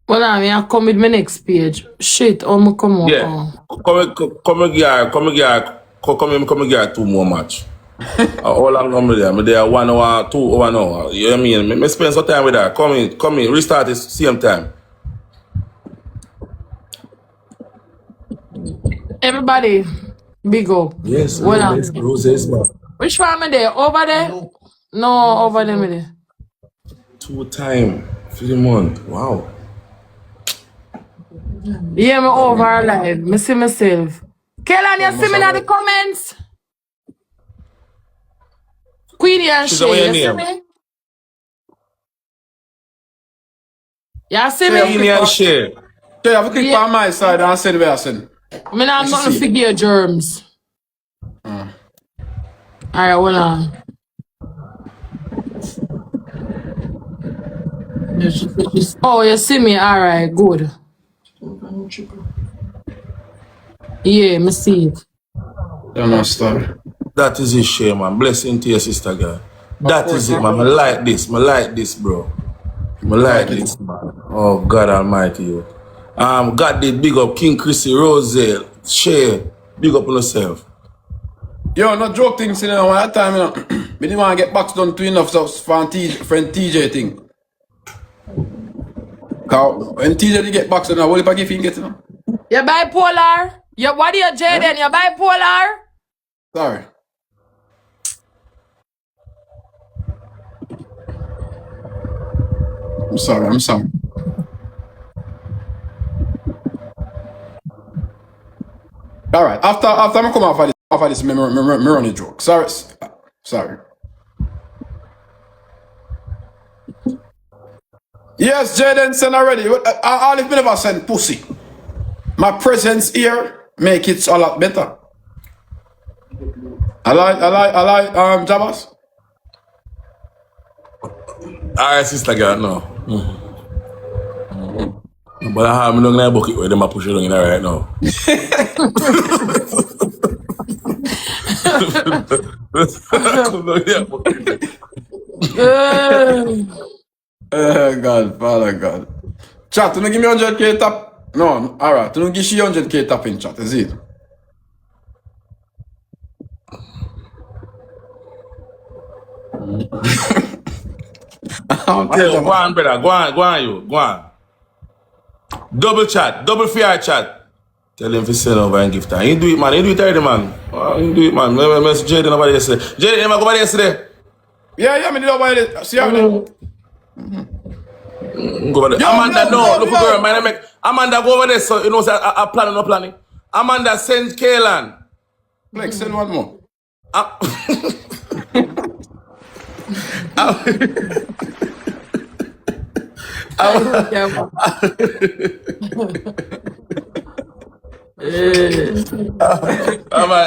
Well, I come with my next page. Shit, come on. Yeah. Come here, come here 2 more match. How long am I there? I'm there 1 hour, 2 hour now. You know what I mean? I spend some time with her. Come in, restart this same time. Everybody, big up. Yes, Well, roses, man. which one am I there? Over there? No, over there, me there. 2 times for the month. Wow. Yeah, me over live. Me see myself. Kaylan, you see me in the comments? Queenie and She's on Shay, your you see name. me? You see Queenie me? and Shay. Yeah, have a click on my side and send where I send. Me not nothing to figure germs. Alright, hold on. Oh, you see me? Alright, good. Yeah, me see it. That is it, Shay, man. Blessing to your sister, girl. That is it, man. I like this. I like this, bro. I like this, man. Oh, God Almighty, you. God did big up King Chrissy, Rose, Shay. Big up on yourself. Yo, no joke things, you know, at that time, you know, we didn't want to get box done to enough so friend TJ thing. Cause when TJ did get box done, what if I give him get, you know? You're bipolar? What are you, Jaden? You're bipolar? Sorry. I'm sorry. Alright, after I come off of this, me run a joke. Sorry. Yes, Jaden send already. All if me never send pussy. My presence here make it a lot better. I like Jabass. Alright, sister, girl, no. But I have no bucket where them are pushing on in right now. God, Father God. Chat, you don't give me 100k tap. No, alright. You don't give she 100k tap in chat, is it? Yo, go on, brother. Go on. Go on. Double chat, double fair chat. Tell him to send over and gift time. He do it, man. He do it already, man. He do it, man. I message Jaden over yesterday. Jaden, you go over yesterday? Yeah, me did over there. See how they... Go over there. Amanda, no. Look, girl, man. Amanda, go over there. So, you know, I plan or no planning. Amanda, send Kaylan. Like, send one more.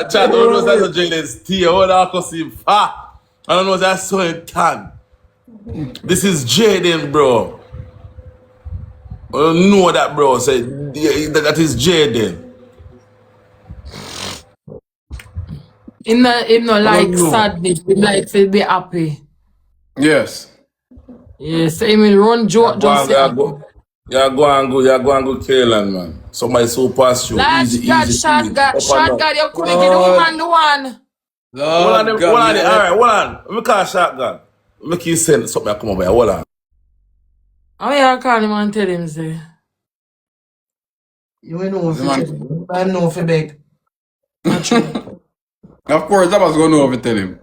Chat, don't know that's a Jaden's tea. Hold on, cause him. I don't know that's so tan. This is Jaden, bro. I don't know that, bro. Say that is Jaden. Him no like sadness. Him like to be happy. Yes. Yes, him will run joke just You go and go, Kaylan, man. Somebody so past you. Last God, shot God, you couldn't get the woman the one. Hold on. Alright, hold on. Let me call shotgun. Make you send something I come over here. Hold on. Oh yeah, call him and tell him say. You ain't know if you I know if you beg. Of course, that was going to over tell him.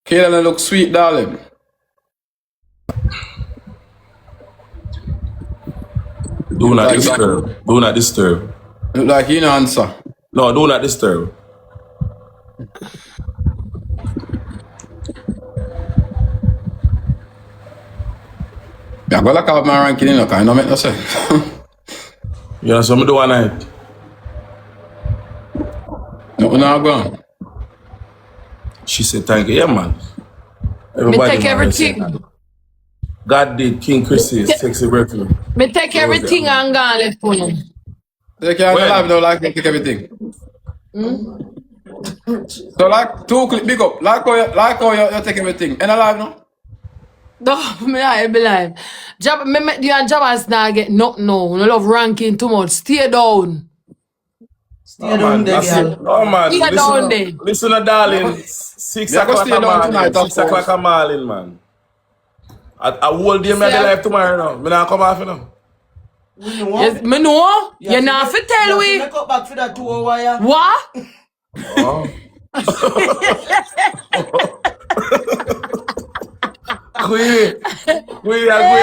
Kaylan look sweet, darling. Do not disturb. Do not disturb. Look like he no answer. No, do not disturb. I'm going to look out my ranking, you know, because I don't make no sense. You know, so I do one night. No, now gone. She said, thank you. Yeah, man. Me take everything. God did King Chrissy, sexy refuge. Me take everything and gone left for you. They can't live now, like they take everything. So, like, 2 click, big up. Like how you take everything. And alive now? No, me not believe. Me make you and Jabass now get nothing now. No love ranking too much. Stay down. Stay down there, That's it. girl. Oh man, Stay down there. listen, darling. 6 Me I go o'clock stay a down morning. tonight, of 6 o'clock course. a morning, man. I whole day me See, the life tomorrow now. Me not come off, you know. We know. Yes, me know. You not fit tell we. Make up back for that 2 hour, yeah. What? Oh. Queen, I go